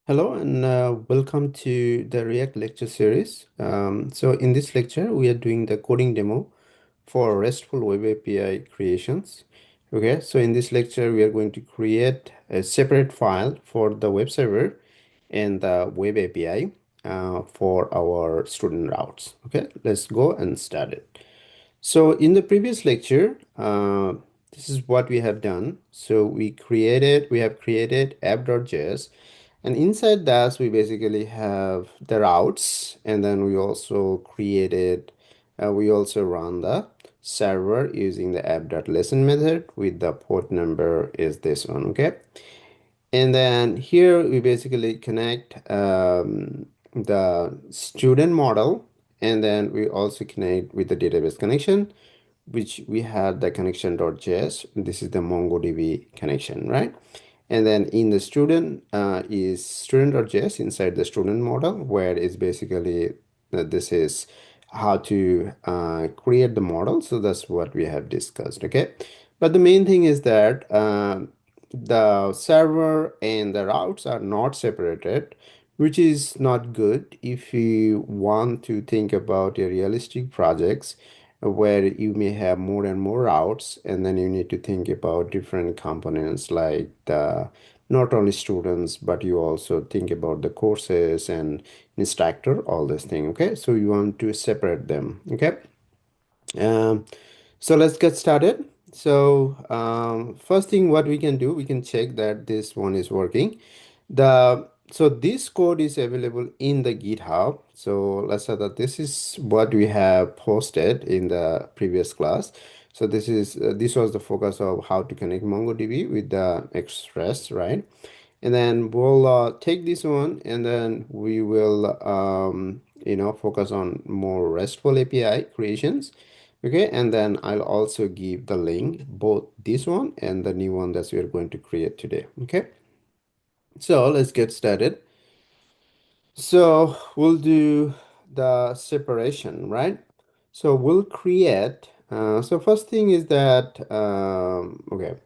Hello and welcome to the React lecture series. So in this lecture, we are doing the coding demo for RESTful Web API creations. Okay, so in this lecture, we are going to create a separate file for the web server and the web API for our student routes. Okay, let's go and start it. So in the previous lecture, this is what we have done. So we have created app.js, and inside that we basically have the routes, and then we also run the server using the app.listen method with the port number is this one, okay? And then here we basically connect the student model, and then we also connect with the database connection, which we had the connection.js. This is the MongoDB connection, right? And then in the student is student.js inside the student model, where it's basically this is how to create the model. So that's what we have discussed, okay? But the main thing is that the server and the routes are not separated, which is not good if you want to think about a realistic projects where you may have more and more routes, and then you need to think about different components like the not only students, but you also think about the courses and instructor, all this thing. Okay, so you want to separate them. Okay. um, so let's get started. So first thing what we can do, we can check that this one is working. So this code is available in the GitHub. So let's say that this is what we have posted in the previous class. So this was the focus of how to connect MongoDB with the Express, right? And then we'll take this one, and then we will focus on more RESTful API creations. Okay, and then I'll also give the link, both this one and the new one that we are going to create today. Okay, so let's get started. So we'll do the separation, right? So we'll create, so first thing is that, okay,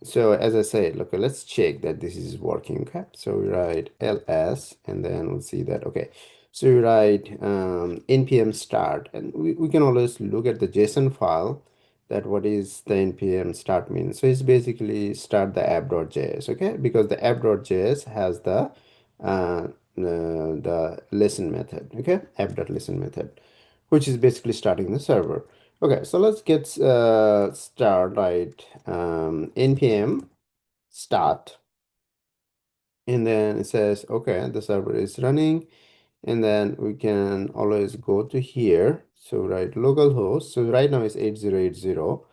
so as I said, look, let's check that this is working. Okay, so we write ls, and then we'll see that. Okay, so we write npm start, and we can always look at the JSON file, that what is the npm start means. So it's basically start the app.js, okay, because the app.js has the listen method, okay, app.listen method, which is basically starting the server. Okay, so let's get start, right? Npm start, and then it says, okay, the server is running, and then we can always go to here. So write localhost. So right now it's 8080,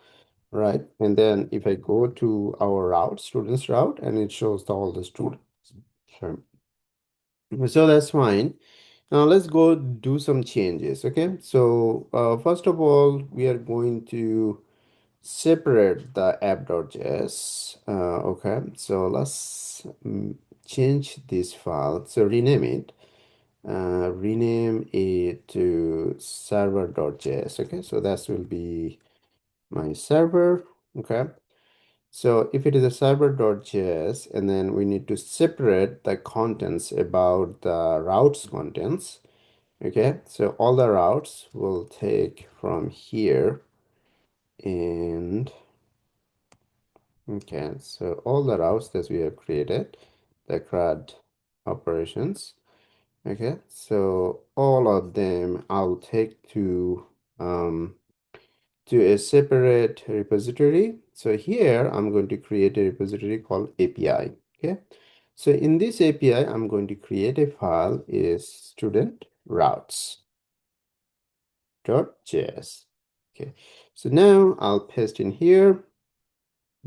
right? And then if I go to our route, students route, and it shows all the students. Sure. So that's fine. Now let's go do some changes. Okay, so first of all, we are going to separate the app.js. Okay, so let's change this file. So rename it to server.js. Okay, so that will be my server. Okay, so if it is a server.js, and then we need to separate the contents about the routes contents. Okay, so all the routes will take from here, and okay, so all the routes that we have created, the CRUD operations. Okay, so all of them I'll take to a separate repository. So here I'm going to create a repository called API. Okay, so in this API, I'm going to create a file is student routes.js. Okay, so now I'll paste in here.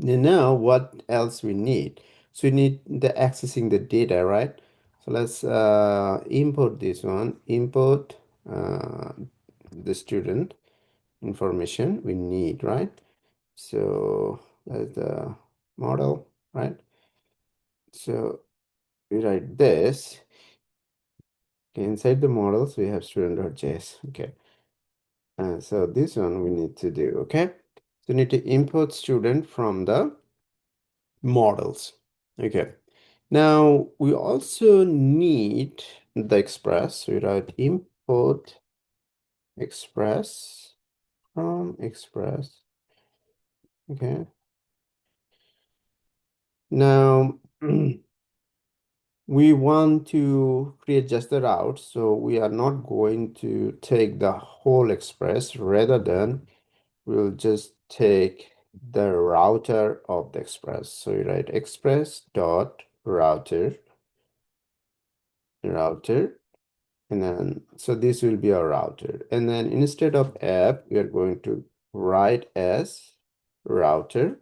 And now what else we need? So we need the accessing the data, right? So let's import this one, import the student information we need, right? So that's the model, right? So we write this. Okay, inside the models, we have student.js. Okay. So this one we need to do, okay? So we need to import student from the models. Okay. Now we also need the express. So we write import express from express. Okay. Now we want to create just the route, so we are not going to take the whole express. Rather than we'll just take the router of the express. So you write express dot router, and then so this will be our router. And then instead of app, we are going to write as router.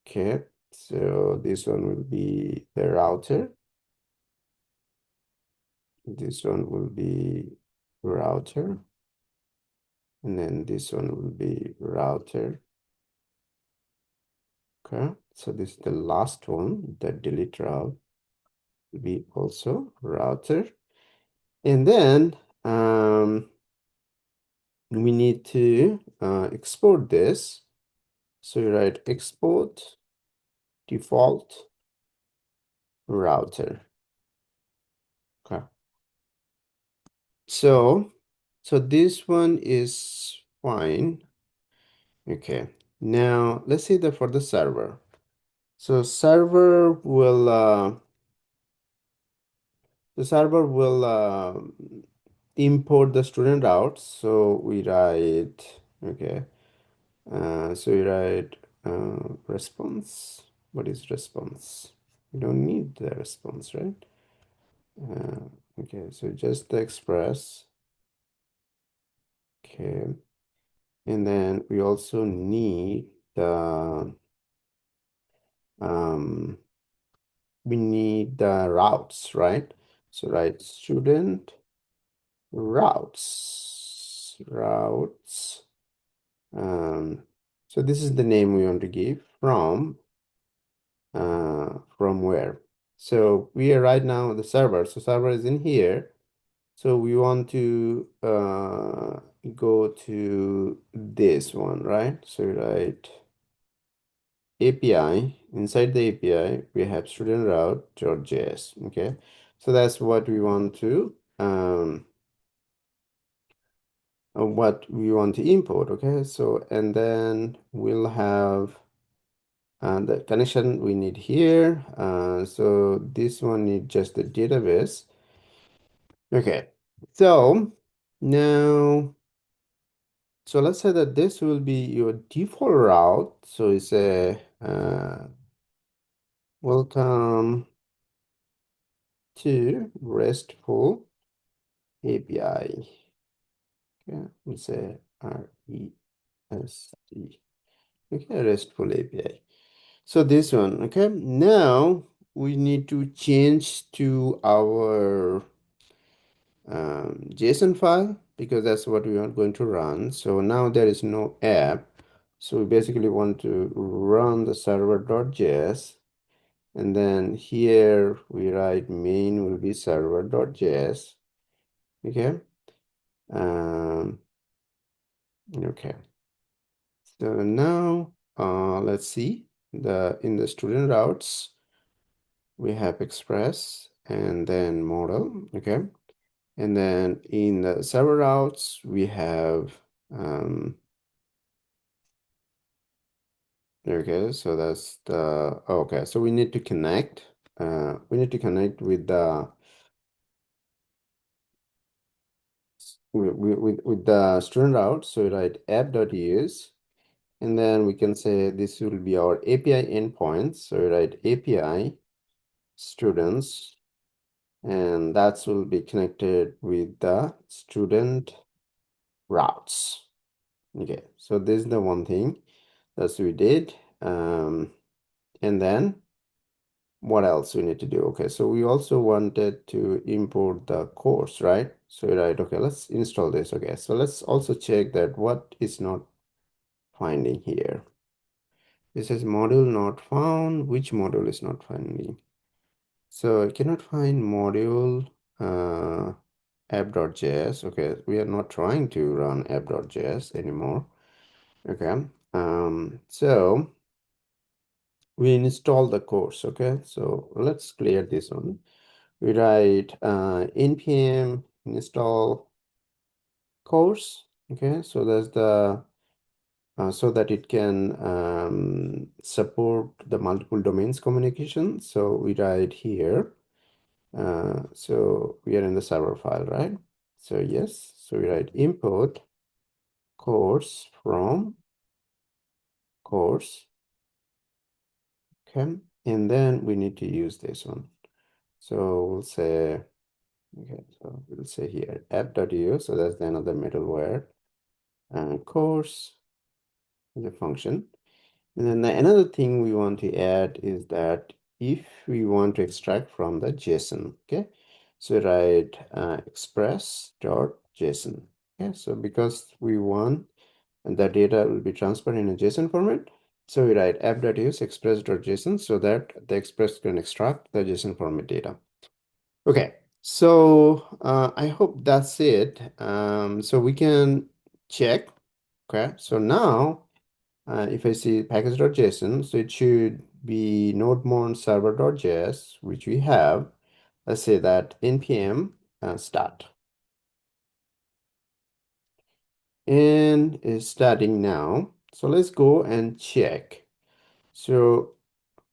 Okay, so this one will be the router. This one will be router. And then this one will be router. Okay, so this is the last one, the delete route will be also router. And then we need to export this. So you write export default router. Okay. So this one is fine. Okay. Now let's say that for the server. So the server will import the student routes. So we write, okay. So we write response. What is response? We don't need the response, right? Uh, okay, so just the express. Okay, and then we also need the um we need the routes, right? So write student routes. So this is the name we want to give from where. So we are right now the server. So server is in here. So we want to go to this one, right? So write API. Inside the API, we have studentRoute.js. Okay, so that's what we want to import. Okay, so and then we'll have the connection we need here. So this one need just the database. Okay, so now, so let's say that this will be your default route. So it's a welcome to RESTful API. Okay, we say REST. Okay, RESTful API. So this one, okay. Now we need to change to our JSON file because that's what we are going to run. So now there is no app. So we basically want to run the server.js, and then here we write main will be server.js. Okay. Um, okay. So now let's see in the student routes we have express and then model. Okay. And then in the server routes, we have, okay, so that's the, okay, so we need to connect, with the, with the student route. So we write app.use, and then we can say this will be our API endpoints. So we write API students, and that will be connected with the student routes. Okay, so this is the one thing that we did. And then what else we need to do? Okay, so we also wanted to import the course, right? So right, okay, let's install this. Okay, so let's also check that what is not finding here. It says module not found. Which module is not finding? So I cannot find module app.js. Okay, we are not trying to run app.js anymore. Okay, so we install the course. Okay, so let's clear this one. We write npm install course. Okay, so that's the so that it can support the multiple domains communication. So we write here. So we are in the server file, right? So yes, so we write import course from course. Okay, and then we need to use this one. So we'll say, okay, so we'll say here app.io. So that's the another middleware and course is a function. And then another thing we want to add is that if we want to extract from the JSON, okay, so write express.json. Okay, so because we want the data will be transferred in a JSON format, so we write app.use express.json so that the Express can extract the JSON format data. Okay, so I hope that's it. So we can check. Okay, so now if I see package.json, so it should be node-mon server.js, which we have. Let's say that npm start. And it's starting now. So let's go and check. So,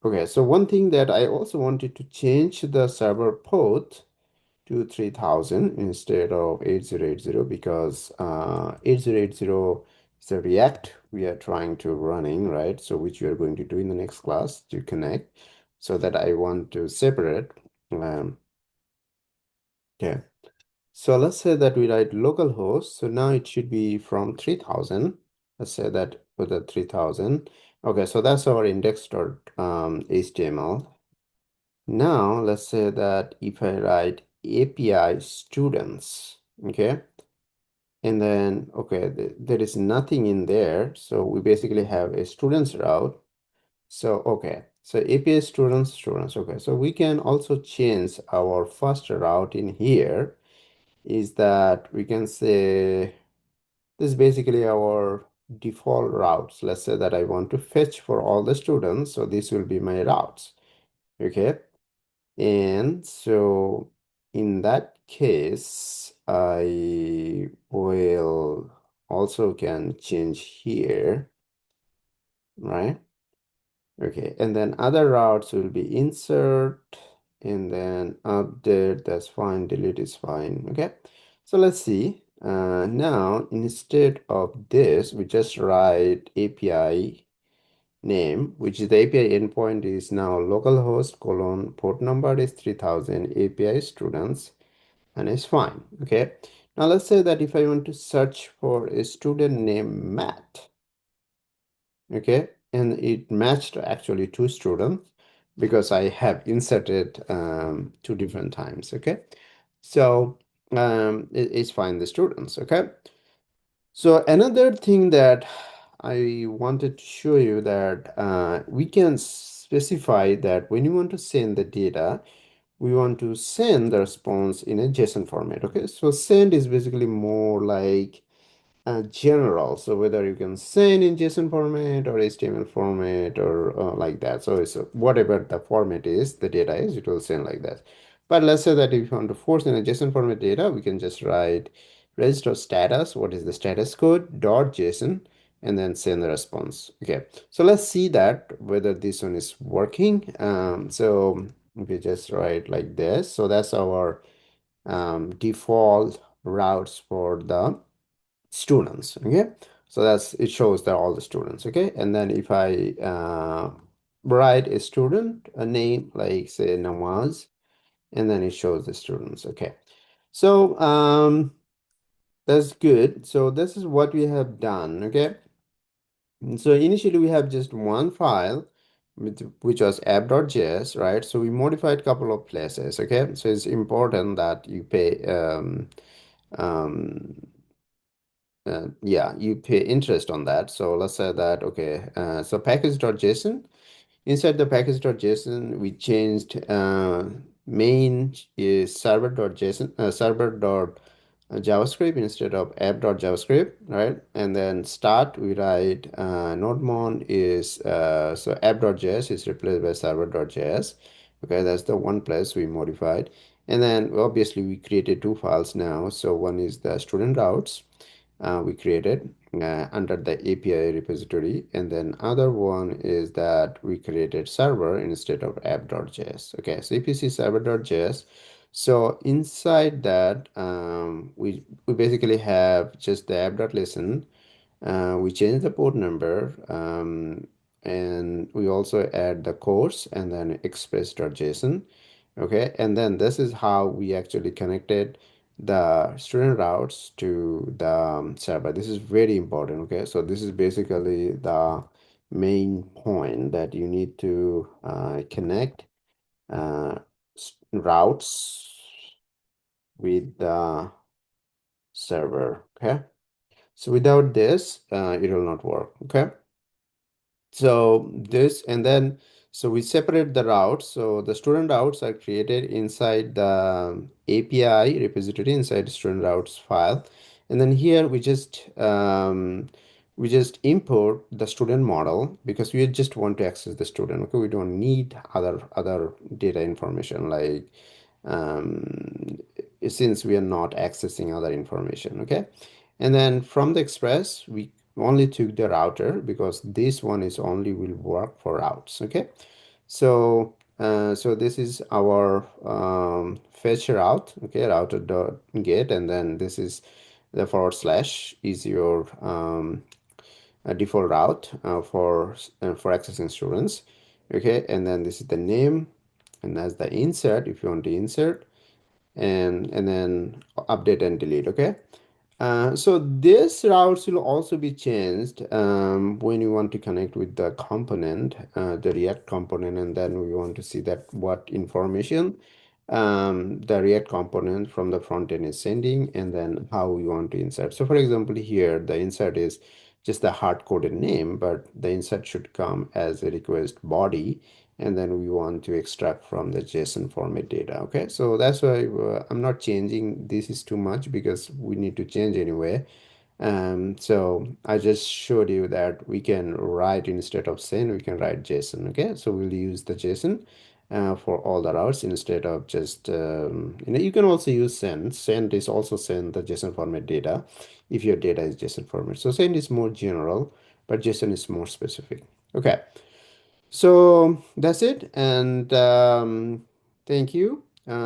okay, so one thing that I also wanted to change the server port to 3000 instead of 8080 because 8080 is a React we are trying to running, right? So which we are going to do in the next class to connect. So that I want to separate. Okay. So let's say that we write localhost. So now it should be from 3000. Let's say that with the 3000. Okay, so that's our index.html. Now let's say that if I write API students, okay, and then okay, there is nothing in there, so we basically have a students route. So okay, so API students, okay, so we can also change our first route in here. Is that we can say this is basically our default routes. Let's say that I want to fetch for all the students, so this will be my routes. Okay. And so in that case, I will also can change here, right? Okay, and then other routes will be insert and then update, that's fine, delete is fine, okay? So let's see. Now, instead of this, we just write API name, which is the API endpoint is now localhost colon port number is 3000 API students and it's fine. Okay. Now let's say that if I want to search for a student named Matt, okay, and it matched actually two students because I have inserted two different times. Okay. So it's fine the students. Okay. So another thing that I wanted to show you that we can specify that when you want to send the data, we want to send the response in a JSON format. Okay, so send is basically more like general. So whether you can send in JSON format or HTML format or like that. So it's whatever the format is, the data is, it will send like that. But let's say that if you want to force in a JSON format data, we can just write register status, what is the status code, dot JSON, and then send the response. Okay, so let's see that whether this one is working. So if we just write like this, so that's our default routes for the students. Okay, so that's it shows that all the students. Okay, and then if I write a student a name like say Nawaz, and then it shows the students. Okay, so that's good. So this is what we have done. Okay, and so initially we have just one file which was app.js, right? So we modified a couple of places. Okay, so it's important that you pay um yeah, you pay interest on that. So let's say that, okay, so package.json, inside the package.json, we changed main is server.json, server.js JavaScript instead of app.javascript, right? And then start, we write nodemon is, so app.js is replaced by server.js. Okay, that's the one place we modified. And then obviously we created two files now. So one is the student routes we created under the API repository. And then other one is that we created server instead of app.js. Okay, so if you see server.js, so inside that, we basically have just the app.listen. We change the port number, and we also add the course and then express.json. Okay, and then this is how we actually connected the student routes to the server. This is very important. Okay, so this is basically the main point that you need to connect uh, routes with the server. Okay, so without this, it will not work. Okay. So this and then so we separate the routes. So the student routes are created inside the API repository inside the student routes file. And then here we just import the student model because we just want to access the student. Okay, we don't need other data information like um, since we are not accessing other information. Okay, and then from the express we only took the router because this one is only will work for routes. Okay, so so this is our fetch route. Okay, router dot get, and then this is the forward slash is your default route for accessing students. Okay, and then this is the name, and that's the insert if you want to insert, and then update and delete. Okay, so this routes will also be changed when you want to connect with the component, the React component, and then we want to see that what information the React component from the front end is sending, and then how we want to insert. So for example, here the insert is just the hard-coded name, but the insert should come as a request body, and then we want to extract from the JSON format data. Okay, so that's why I'm not changing this is too much because we need to change anyway. So I just showed you that we can write instead of send, we can write JSON. Okay, so we'll use the JSON for all the routes instead of just you can also use send. Send is also send the JSON format data if your data is JSON format. So send is more general, but JSON is more specific. Okay. So that's it, and thank you.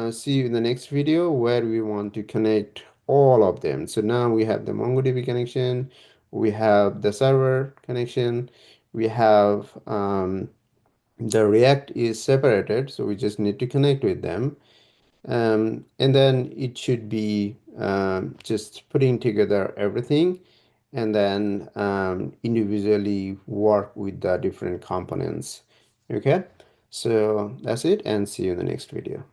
See you in the next video where we want to connect all of them. So now we have the MongoDB connection, we have the server connection, we have the React is separated, so we just need to connect with them. And then it should be just putting together everything and then individually work with the different components. Okay, so that's it, and see you in the next video.